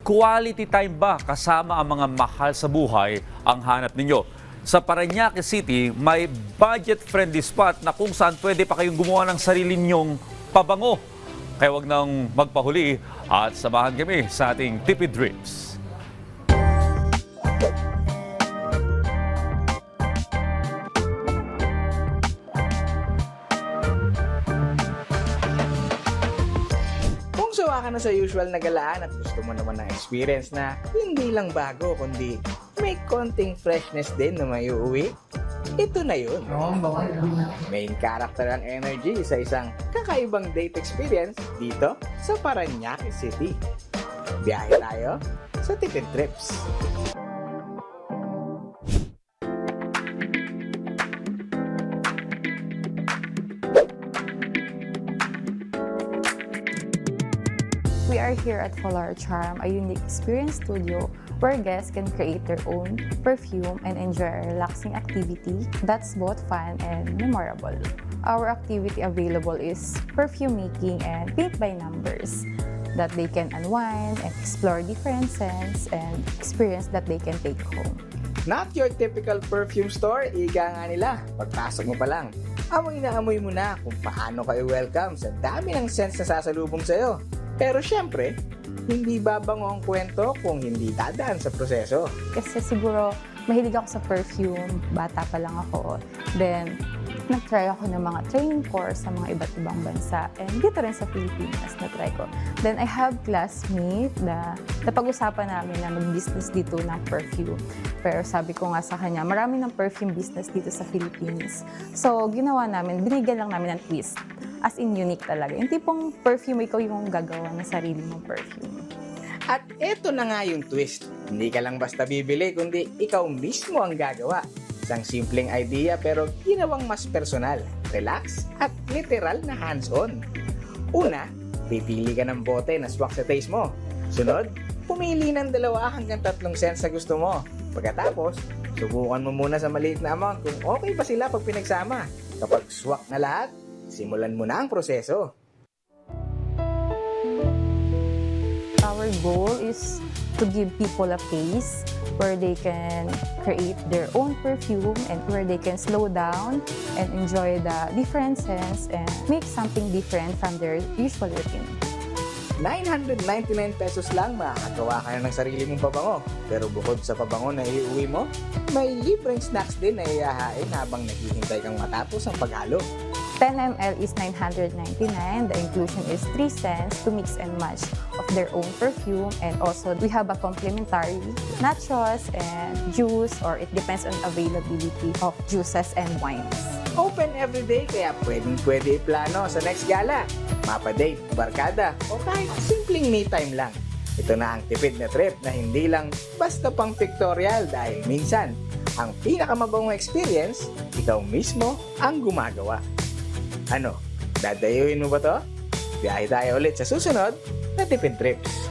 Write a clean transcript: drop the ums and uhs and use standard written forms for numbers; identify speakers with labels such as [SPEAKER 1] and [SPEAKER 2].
[SPEAKER 1] quality time ba kasama ang mga mahal sa buhay ang hanap ninyo? Sa Parañaque City, may budget-friendly spot na kung saan pwede pa kayong gumawa ng sarili ninyong pabango. Kaya wag nang magpahuli at samahan kami sa ating Tipid Trips.
[SPEAKER 2] Kung sawa ka na sa usual na galaan at gusto mo naman ng experience na hindi lang bago kundi may konting freshness din na may uuwi, ito na yun. Main character ang energy sa isang kakaibang date experience dito sa Parañaque City. Biyahe tayo sa Tipid Trips.
[SPEAKER 3] We are here at Polar Charm, a unique experience studio where guests can create their own perfume and enjoy a relaxing activity that's both fun and memorable. Our activity available is perfume making and paint by numbers that they can unwind and explore different scents and experience that they can take home.
[SPEAKER 2] Not your typical perfume store, ika nga nila. Pagpasok mo pa lang, amoy na amoy mo na kung paano kayo welcome sa dami ng scents na sasalubong sa'yo. Pero syempre, hindi babango ang kwento kung hindi dadaan sa proseso.
[SPEAKER 3] Kasi siguro mahilig ako sa perfume, bata pa lang ako. Then, nag-try ako ng mga training course sa mga iba't ibang bansa. And dito rin sa Pilipinas, na-try ko. Then, I have classmate na napag-usapan namin na mag-business dito ng perfume. Pero sabi ko nga sa kanya, marami ng perfume business dito sa Philippines. So, ginawa namin, binigyan lang namin ng twist. As in, unique talaga. Yung tipong perfume, ikaw yung gagawa ng sarili mong perfume.
[SPEAKER 2] At eto na nga yung twist. Hindi ka lang basta bibili, kundi ikaw mismo ang gagawa. Isang simpleng idea pero ginawang mas personal, relax at literal na hands-on. Una, pipili ka ng bote na swak sa taste mo. Sunod, pumili ng 2 hanggang 3 scents na gusto mo. Pagkatapos, subukan mo muna sa maliit na amount kung okay ba sila pag pinagsama. Kapag swak na lahat, simulan mo na ang proseso.
[SPEAKER 3] Our goal is to give people a place where they can create their own perfume and where they can slow down and enjoy the different scents and make something different from their usual routine.
[SPEAKER 2] 999 pesos lang makakagawa ka na ng sarili mong pabango. Pero bukod sa pabango na iuwi mo, may libreng snacks din na ihahain habang naghihintay kang matapos ang paghalo.
[SPEAKER 3] 10 ml is 999. The inclusion is 3 cents to mix and match of their own perfume. And also, we have a complimentary nachos and juice, or it depends on availability of juices and wines.
[SPEAKER 2] Open everyday kaya pwede iplano sa next gala, mapadate, barkada, o kahit simpleng me time lang. Ito na ang tipid na trip na hindi lang basta pang pictorial dahil minsan, ang pinakamabangong experience, ikaw mismo ang gumagawa. Ano, dadayuhin mo ba to? Biyahe tayo ulit sa susunod na Tipid Trips.